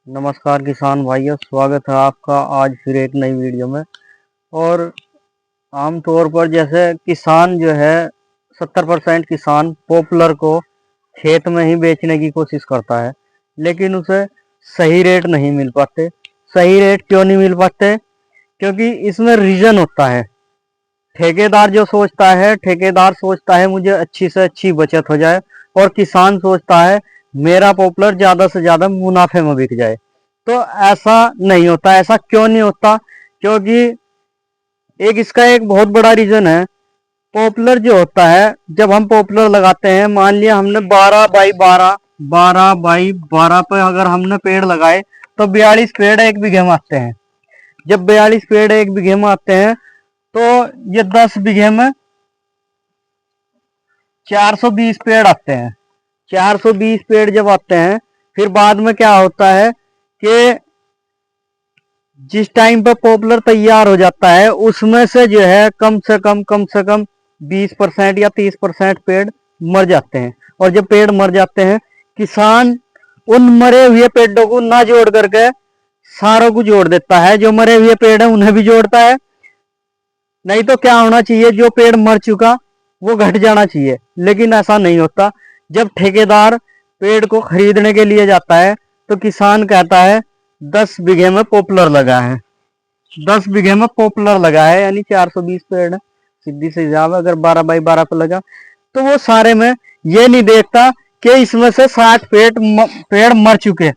नमस्कार किसान भाइयों, स्वागत है आपका आज फिर एक नई वीडियो में। और आमतौर पर जैसे किसान जो है 70% किसान पॉपुलर को खेत में ही बेचने की कोशिश करता है, लेकिन उसे सही रेट नहीं मिल पाते। सही रेट क्यों नहीं मिल पाते? क्योंकि इसमें रीज़न होता है। ठेकेदार सोचता है मुझे अच्छी से अच्छी बचत हो जाए, और किसान सोचता है मेरा पॉपुलर ज़्यादा से ज़्यादा मुनाफे में बिक जाए। तो ऐसा नहीं होता। ऐसा क्यों नहीं होता? क्योंकि इसका एक बहुत बड़ा रीज़न है। पॉपुलर जो होता है, जब हम पॉपुलर लगाते हैं, मान लिया हमने 12 बाई 12 पे अगर हमने पेड़ लगाए तो 42 पेड़ एक बीघे में आते हैं। जब 42 पेड़ एक बीघे में आते हैं तो ये 10 बीघे में 420 पेड़ आते हैं। 420 पेड़ जब आते हैं, फिर बाद में क्या होता है कि जिस टाइम पर पॉपुलर तैयार हो जाता है, उसमें से जो है कम से कम 20% या 30% पेड़ मर जाते हैं। और जब पेड़ मर जाते हैं, किसान उन मरे हुए पेड़ों को ना जोड़ करके सारों को जोड़ देता है। जो मरे हुए पेड़ हैं उन्हें भी जोड़ता है। नहीं तो क्या होना चाहिए, जो पेड़ मर चुका वो घट जाना चाहिए, लेकिन ऐसा नहीं होता। जब ठेकेदार पेड़ को खरीदने के लिए जाता है तो किसान कहता है 10 बीघे में पॉपुलर लगा है। 10 बीघे में पॉपुलर लगा है यानी 420 पेड़ है। सीधी सी हिसाब है, अगर 12 बाई 12 पे लगा तो वो सारे में ये नहीं देखता कि इसमें से 60 पेड़ मर चुके।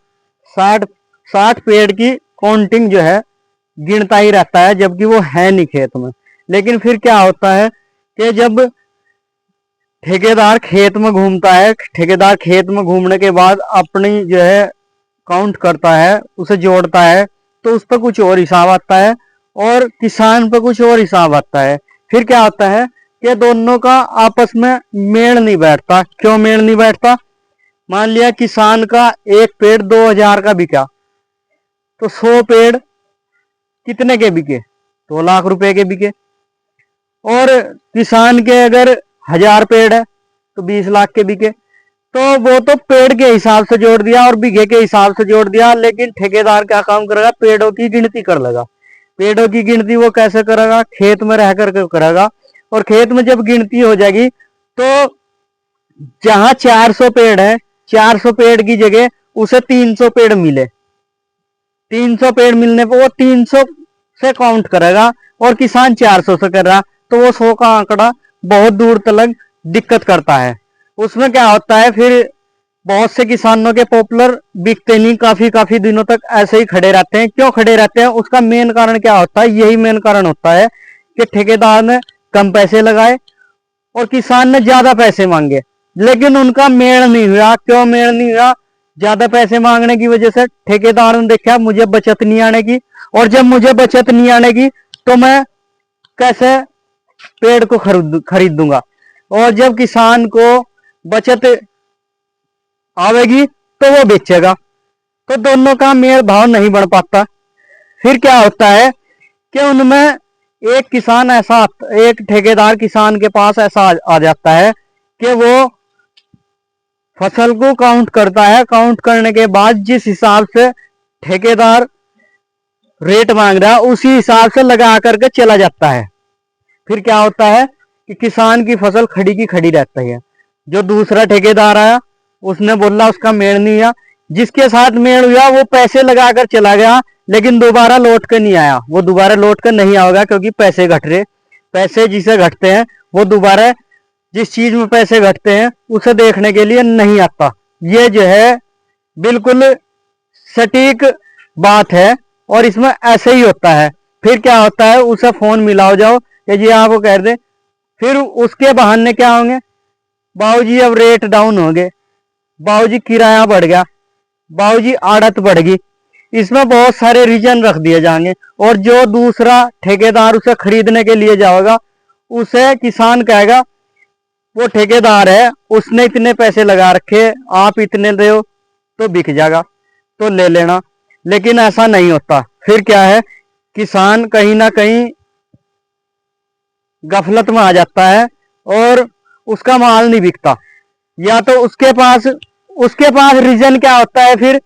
60 पेड़ की काउंटिंग जो है गिनता ही रहता है, जबकि वो है नहीं खेत में। लेकिन फिर क्या होता है कि जब ठेकेदार खेत में घूमता है, ठेकेदार खेत में घूमने के बाद अपनी जो है काउंट करता है, उसे जोड़ता है, तो उस पर कुछ और हिसाब आता है और किसान पर कुछ और हिसाब आता है। फिर क्या होता है कि दोनों का आपस में मेल नहीं बैठता। क्यों मेल नहीं बैठता? मान लिया किसान का एक पेड़ 2000 का बिका, तो 100 पेड़ कितने के बिके? 2 लाख रुपए के बिके। और किसान के अगर 1000 पेड़ है तो 20 लाख के बिके। तो वो तो पेड़ के हिसाब से जोड़ दिया और बीघे के हिसाब से जोड़ दिया, लेकिन ठेकेदार क्या काम करेगा? पेड़ों की गिनती कर लेगा। पेड़ों की गिनती वो कैसे करेगा? खेत में रह करके करेगा। और खेत में जब गिनती हो जाएगी तो जहां 400 पेड़ है, 400 पेड़ की जगह उसे 300 पेड़ मिले। 300 पेड़ मिलने पर वो 300 से काउंट करेगा और किसान 400 से कर रहा, तो वो 100 का आंकड़ा बहुत दूर तक दिक्कत करता है। उसमें क्या होता है, फिर बहुत से किसानों के पॉपुलर बिकते नहीं, काफी दिनों तक ऐसे ही खड़े रहते हैं। क्यों खड़े रहते हैं? उसका मेन कारण क्या होता है? यही मेन कारण होता है कि ठेकेदार ने कम पैसे लगाए और किसान ने ज्यादा पैसे मांगे, लेकिन उनका मेल नहीं हुआ। क्यों मेल नहीं हुआ? ज्यादा पैसे मांगने की वजह से ठेकेदार ने देखा मुझे बचत नहीं आने की, और जब मुझे बचत नहीं आने की तो मैं कैसे पेड़ को खरीदूंगा। और जब किसान को बचत आवेगी तो वो बेचेगा, तो दोनों का मेल भाव नहीं बढ़ पाता। फिर क्या होता है कि उनमें एक ठेकेदार किसान के पास ऐसा आ जाता है कि वो फसल को काउंट करता है। काउंट करने के बाद जिस हिसाब से ठेकेदार रेट मांग रहा है उसी हिसाब से लगा करके चला जाता है। फिर क्या होता है कि किसान की फसल खड़ी की खड़ी रहती है। जो दूसरा ठेकेदार आया उसने बोला उसका मेल नहीं हुआ, जिसके साथ मेल हुआ वो पैसे लगाकर चला गया, लेकिन दोबारा लौट कर नहीं आया। वो दोबारा लौट कर नहीं आएगा क्योंकि पैसे घट रहे। पैसे जिसे घटते हैं वो दोबारा जिस चीज में पैसे घटते हैं उसे देखने के लिए नहीं आता। ये जो है बिल्कुल सटीक बात है और इसमें ऐसे ही होता है। फिर क्या होता है, उसे फोन मिलाओ जाओ कि जी आपको कह दे, फिर उसके बहाने क्या होंगे? बाबूजी अब रेट डाउन हो गए, बाबूजी किराया बढ़ गया, बाबूजी आड़त बढ़ गई। इसमें बहुत सारे रीजन रख दिए जाएंगे, और जो दूसरा ठेकेदार उसे खरीदने के लिए जाएगा उसे किसान कहेगा वो ठेकेदार है, उसने इतने पैसे लगा रखे, आप इतने दो तो बिक जाएगा, तो ले लेना। लेकिन ऐसा नहीं होता। फिर क्या है, किसान कहीं ना कहीं गफलत में आ जाता है और उसका माल नहीं बिकता। या तो उसके पास रीजन क्या होता है फिर,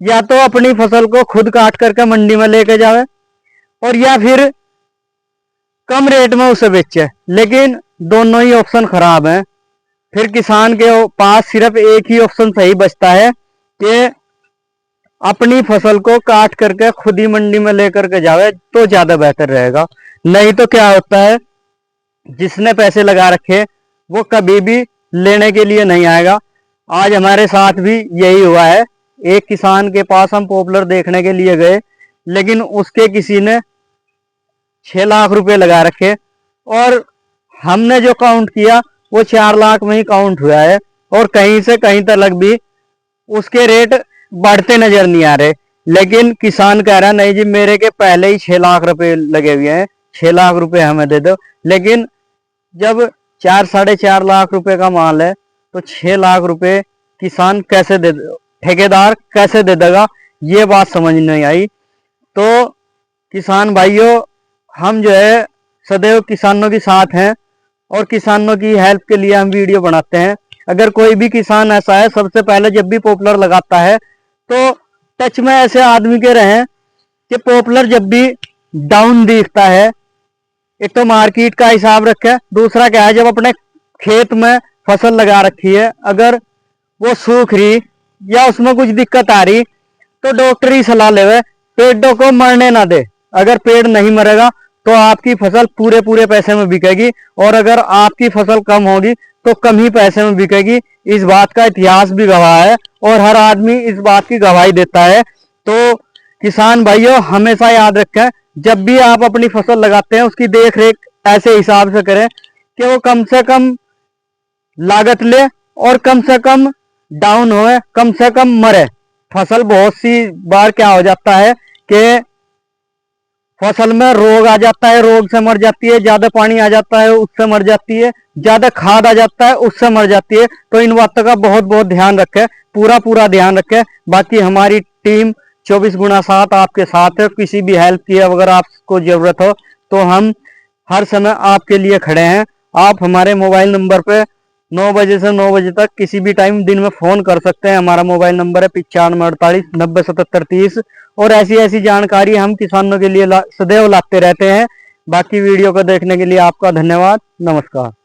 या तो अपनी फसल को खुद काट करके मंडी में लेके जावे और या फिर कम रेट में उसे बेचे, लेकिन दोनों ही ऑप्शन खराब हैं। फिर किसान के पास सिर्फ एक ही ऑप्शन सही बचता है कि अपनी फसल को काट करके खुद ही मंडी में लेकर के जावे, तो ज्यादा बेहतर रहेगा। नहीं तो क्या होता है, जिसने पैसे लगा रखे वो कभी भी लेने के लिए नहीं आएगा। आज हमारे साथ भी यही हुआ है। एक किसान के पास हम पॉपुलर देखने के लिए गए, लेकिन उसके किसी ने 6 लाख रुपए लगा रखे और हमने जो काउंट किया वो 4 लाख में ही काउंट हुआ है, और कहीं से कहीं तक भी उसके रेट बढ़ते नजर नहीं आ रहे। लेकिन किसान कह रहा नहीं जी, मेरे के पहले ही 6 लाख रुपए लगे हुए हैं, 6 लाख रुपए हमें दे दो। लेकिन जब 4-4.5 लाख रुपए का माल है तो 6 लाख रुपए किसान कैसे दे, ठेकेदार कैसे दे देगा, ये बात समझ नहीं आई। तो किसान भाइयों, हम जो है सदैव किसानों के साथ हैं और किसानों की हेल्प के लिए हम वीडियो बनाते हैं। अगर कोई भी किसान ऐसा है, सबसे पहले जब भी पॉपुलर लगाता है तो टच में ऐसे आदमी के रहें कि पॉपुलर जब भी डाउन दिखता है, एक तो मार्केट का हिसाब रखे, दूसरा क्या है, जब अपने खेत में फसल लगा रखी है अगर वो सूख रही या उसमें कुछ दिक्कत आ रही तो डॉक्टरी सलाह लेवे, पेड़ों को मरने ना दे। अगर पेड़ नहीं मरेगा तो आपकी फसल पूरे पूरे पैसे में बिकेगी, और अगर आपकी फसल कम होगी तो कम ही पैसे में बिकेगी। इस बात का इतिहास भी गवाह है और हर आदमी इस बात की गवाही देता है। तो किसान भाइयों, हमेशा याद रखें, जब भी आप अपनी फसल लगाते हैं उसकी देख रेख ऐसे हिसाब से करें कि वो कम से कम लागत ले और कम से कम डाउन होए, कम से कम मरे। फसल बहुत सी बार क्या हो जाता है कि फसल में रोग आ जाता है, रोग से मर जाती है, ज्यादा पानी आ जाता है उससे मर जाती है, ज्यादा खाद आ जाता है उससे मर जाती है। तो इन बातों का बहुत बहुत ध्यान रखें, पूरा ध्यान रखें। बाकी हमारी टीम 24x7 आपके साथ है। किसी भी हेल्प की अगर आपको जरूरत हो तो हम हर समय आपके लिए खड़े हैं। आप हमारे मोबाइल नंबर पे 9 बजे से 9 बजे तक किसी भी टाइम दिन में फोन कर सकते हैं। हमारा मोबाइल नंबर है 95 48 90 77 30। और ऐसी ऐसी जानकारी हम किसानों के लिए सदैव लाते रहते हैं। बाकी वीडियो को देखने के लिए आपका धन्यवाद। नमस्कार।